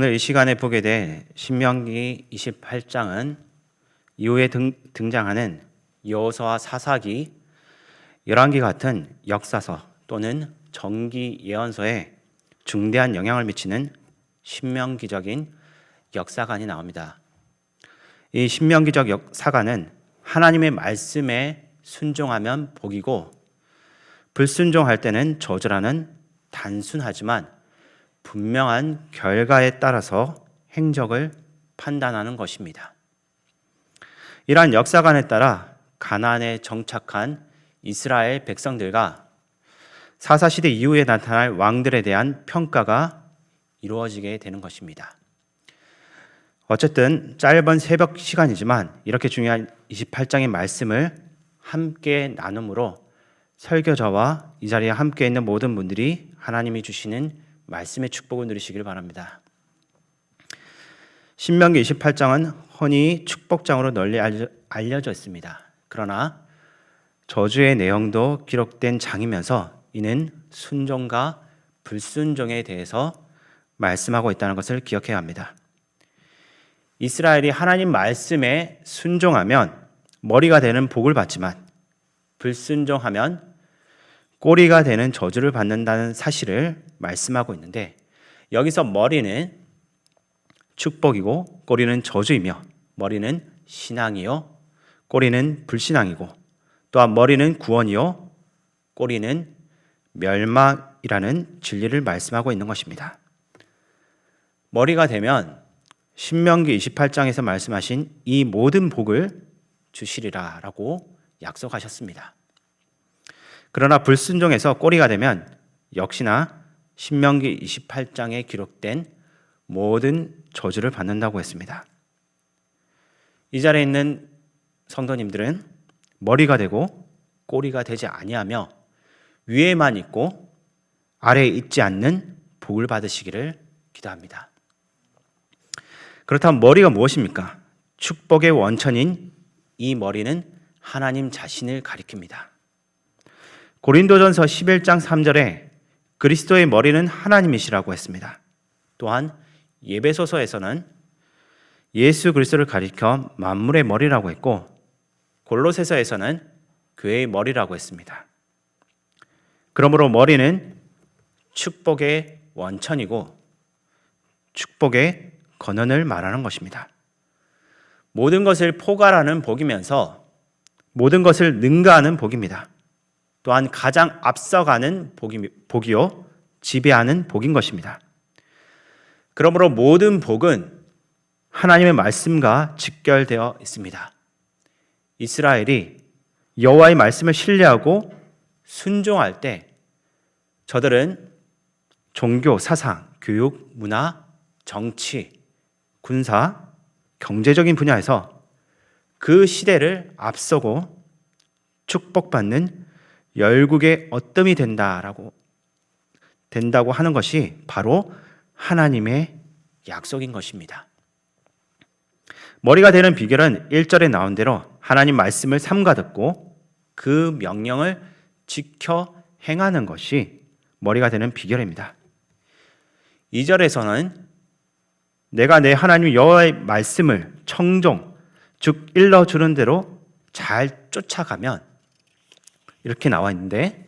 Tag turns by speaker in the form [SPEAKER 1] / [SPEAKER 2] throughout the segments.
[SPEAKER 1] 오늘 이 시간에 보게 될 신명기 28장은 이후에 등장하는 여호수아 사사기, 열왕기 같은 역사서 또는 정기 예언서에 중대한 영향을 미치는 신명기적인 역사관이 나옵니다. 이 신명기적 역사관은 하나님의 말씀에 순종하면 복이고 불순종할 때는 저주라는 단순하지만 분명한 결과에 따라서 행적을 판단하는 것입니다. 이러한 역사관에 따라 가나안에 정착한 이스라엘 백성들과 사사시대 이후에 나타날 왕들에 대한 평가가 이루어지게 되는 것입니다. 어쨌든 짧은 새벽 시간이지만 이렇게 중요한 28장의 말씀을 함께 나눔으로 설교자와 이 자리에 함께 있는 모든 분들이 하나님이 주시는 말씀의 축복을 누리시길 바랍니다. 신명기 28장은 흔히 축복장으로 널리 알려져 있습니다. 그러나 저주의 내용도 기록된 장이면서 이는 순종과 불순종에 대해서 말씀하고 있다는 것을 기억해야 합니다. 이스라엘이 하나님 말씀에 순종하면 머리가 되는 복을 받지만 불순종하면 꼬리가 되는 저주를 받는다는 사실을 말씀하고 있는데, 여기서 머리는 축복이고 꼬리는 저주이며, 머리는 신앙이요 꼬리는 불신앙이고, 또한 머리는 구원이요 꼬리는 멸망이라는 진리를 말씀하고 있는 것입니다. 머리가 되면 신명기 28장에서 말씀하신 이 모든 복을 주시리라 라고 약속하셨습니다. 그러나 불순종해서 꼬리가 되면 역시나 신명기 28장에 기록된 모든 저주를 받는다고 했습니다. 이 자리에 있는 성도님들은 머리가 되고 꼬리가 되지 아니하며 위에만 있고 아래에 있지 않는 복을 받으시기를 기도합니다. 그렇다면 머리가 무엇입니까? 축복의 원천인 이 머리는 하나님 자신을 가리킵니다. 고린도전서 11장 3절에 그리스도의 머리는 하나님이시라고 했습니다. 또한 예배소서에서는 예수 그리스도를 가리켜 만물의 머리라고 했고, 골로새서에서는 교회의 머리라고 했습니다. 그러므로 머리는 축복의 원천이고 축복의 근원을 말하는 것입니다. 모든 것을 포괄하는 복이면서 모든 것을 능가하는 복입니다. 또한 가장 앞서가는 복이요 지배하는 복인 것입니다. 그러므로 모든 복은 하나님의 말씀과 직결되어 있습니다. 이스라엘이 여호와의 말씀을 신뢰하고 순종할 때 저들은 종교, 사상, 교육, 문화, 정치, 군사, 경제적인 분야에서 그 시대를 앞서고 축복받는 열국의 어뜸이 된다고 하는 것이 바로 하나님의 약속인 것입니다. 머리가 되는 비결은 1절에 나온 대로 하나님 말씀을 삼가 듣고 그 명령을 지켜 행하는 것이 머리가 되는 비결입니다. 2절에서는 내가 내 하나님 여호와의 말씀을 청종, 즉 일러주는 대로 잘 쫓아가면, 이렇게 나와 있는데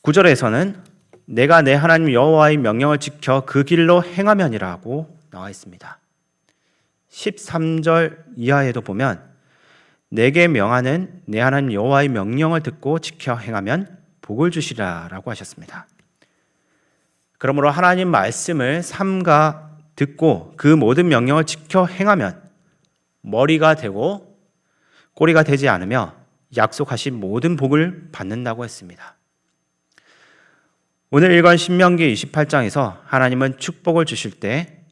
[SPEAKER 1] 9절에서는 내가 내 하나님 여호와의 명령을 지켜 그 길로 행하면이라고 나와 있습니다. 13절 이하에도 보면 내게 명하는 내 하나님 여호와의 명령을 듣고 지켜 행하면 복을 주시라라고 하셨습니다. 그러므로 하나님 말씀을 삼가 듣고 그 모든 명령을 지켜 행하면 머리가 되고 꼬리가 되지 않으며 약속하신 모든 복을 받는다고 했습니다. 오늘 읽은 신명기 28장에서 하나님은 축복을 주실 때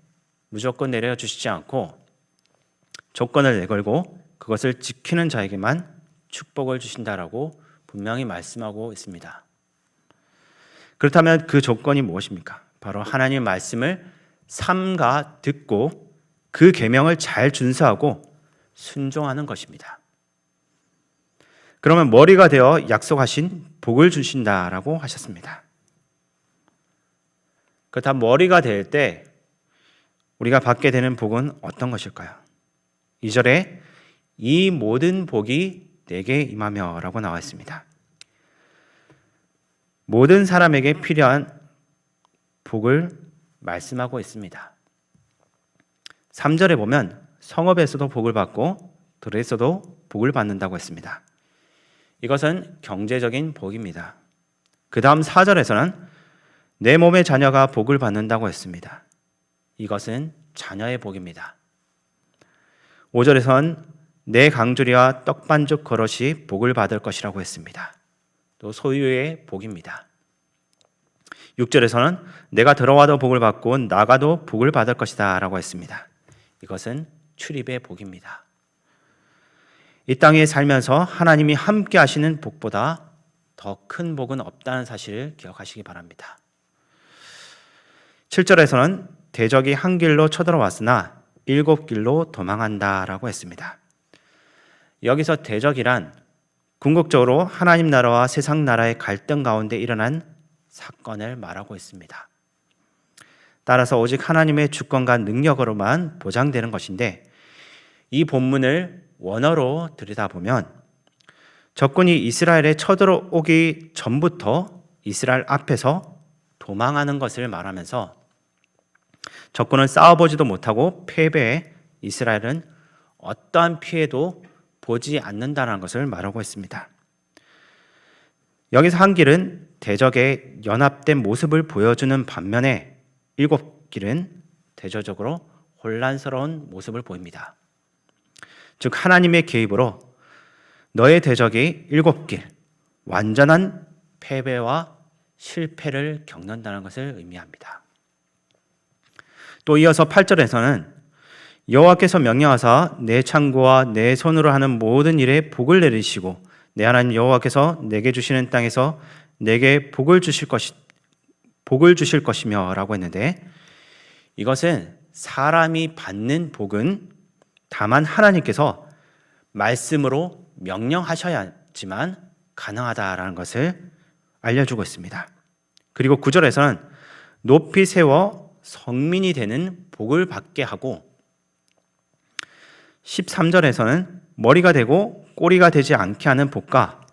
[SPEAKER 1] 무조건 내려주시지 않고 조건을 내걸고 그것을 지키는 자에게만 축복을 주신다라고 분명히 말씀하고 있습니다. 그렇다면 그 조건이 무엇입니까? 바로 하나님의 말씀을 삼가 듣고 그 계명을 잘 준수하고 순종하는 것입니다. 그러면 머리가 되어 약속하신 복을 주신다라고 하셨습니다. 그렇다면 머리가 될 때 우리가 받게 되는 복은 어떤 것일까요? 2절에 이 모든 복이 내게 임하며 라고 나와 있습니다. 모든 사람에게 필요한 복을 말씀하고 있습니다. 3절에 보면 성읍에서도 복을 받고 들에서도 복을 받는다고 했습니다. 이것은 경제적인 복입니다. 그 다음 4절에서는 내 몸의 자녀가 복을 받는다고 했습니다. 이것은 자녀의 복입니다. 5절에선 내 강주리와 떡반죽 거럿이 복을 받을 것이라고 했습니다. 또 소유의 복입니다. 6절에서는 내가 들어와도 복을 받고 나가도 복을 받을 것이다 라고 했습니다. 이것은 출입의 복입니다. 이 땅에 살면서 하나님이 함께 하시는 복보다 더 큰 복은 없다는 사실을 기억하시기 바랍니다. 7절에서는 대적이 한 길로 쳐들어왔으나 7길로 도망한다 라고 했습니다. 여기서 대적이란 궁극적으로 하나님 나라와 세상 나라의 갈등 가운데 일어난 사건을 말하고 있습니다. 따라서 오직 하나님의 주권과 능력으로만 보장되는 것인데, 이 본문을 원어로 들여다보면 적군이 이스라엘에 쳐들어오기 전부터 이스라엘 앞에서 도망하는 것을 말하면서 적군은 싸워보지도 못하고 패배해 이스라엘은 어떠한 피해도 보지 않는다는 것을 말하고 있습니다. 여기서 한 길은 대적의 연합된 모습을 보여주는 반면에 7길은 대조적으로 혼란스러운 모습을 보입니다. 즉 하나님의 개입으로 너의 대적이 7길, 완전한 패배와 실패를 겪는다는 것을 의미합니다. 또 이어서 8절에서는 여호와께서 명령하사 내 창고와 내 손으로 하는 모든 일에 복을 내리시고 내 하나님 여호와께서 내게 주시는 땅에서 내게 복을 주실 것이며 라고 했는데, 이것은 사람이 받는 복은 다만 하나님께서 말씀으로 명령하셔야지만 가능하다라는 것을 알려주고 있습니다. 그리고 9절에서는 높이 세워 성민이 되는 복을 받게 하고, 13절에서는 머리가 되고 꼬리가 되지 않게 하는 복과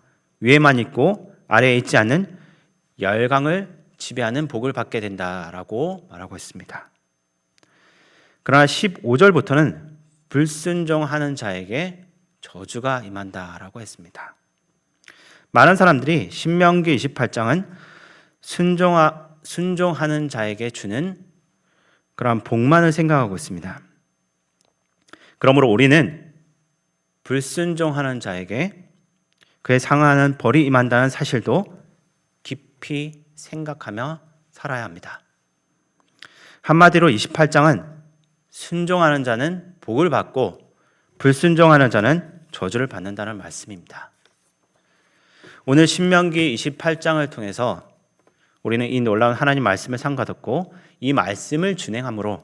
[SPEAKER 1] 위에만 있고 아래에 있지 않는 열강을 지배하는 복을 받게 된다라고 말하고 있습니다. 그러나 15절부터는 불순종하는 자에게 저주가 임한다라고 했습니다. 많은 사람들이 신명기 28장은 순종하는 자에게 주는 그러한 복만을 생각하고 있습니다. 그러므로 우리는 불순종하는 자에게 그에 상하는 벌이 임한다는 사실도 깊이 생각하며 살아야 합니다. 한마디로 28장은 순종하는 자는 복을 받고 불순종하는 자는 저주를 받는다는 말씀입니다. 오늘 신명기 28장을 통해서 우리는 이 놀라운 하나님 말씀을 삼가듣고 이 말씀을 준행함으로,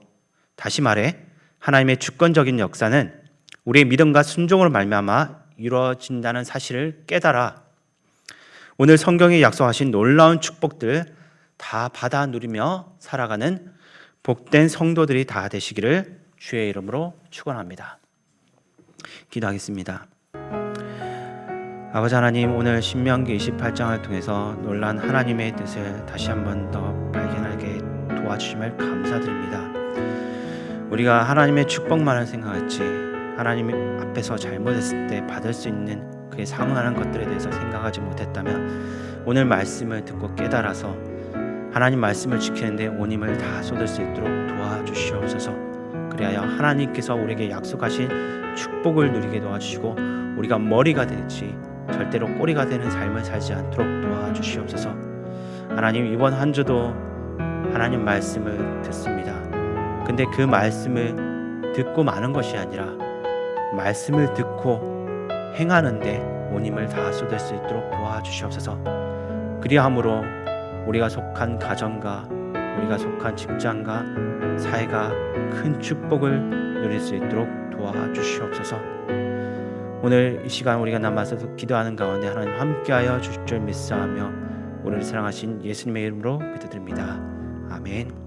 [SPEAKER 1] 다시 말해 하나님의 주권적인 역사는 우리의 믿음과 순종으로 말미암아 이루어진다는 사실을 깨달아 오늘 성경이 약속하신 놀라운 축복들 다 받아 누리며 살아가는 복된 성도들이 다 되시기를 주의 이름으로 축원합니다. 기도하겠습니다. 아버지 하나님, 오늘 신명기 28장을 통해서 놀란 하나님의 뜻을 다시 한번 더 발견하게 도와주심을 감사드립니다. 우리가 하나님의 축복만을 생각했지 하나님 앞에서 잘못했을 때 받을 수 있는 그에 상응하는 것들에 대해서 생각하지 못했다면 오늘 말씀을 듣고 깨달아서 하나님 말씀을 지키는데 온 힘을 다 쏟을 수 있도록 도와주시옵소서. 그리하여 하나님께서 우리에게 약속하신 축복을 누리게 도와주시고 우리가 머리가 되지 절대로 꼬리가 되는 삶을 살지 않도록 도와주시옵소서. 하나님, 이번 한 주도 하나님 말씀을 듣습니다. 근데 그 말씀을 듣고 마는 것이 아니라 말씀을 듣고 행하는데 온 힘을 다 쏟을 수 있도록 도와주시옵소서. 그리함으로 우리가 속한 가정과 우리가 속한 직장과 사회가 큰 축복을 누릴 수 있도록 도와주시옵소서. 오늘 이 시간 우리가 남아서 기도하는 가운데 하나님 함께하여 주실 줄 믿사하며 우리를 사랑하신 예수님의 이름으로 기도드립니다. 아멘.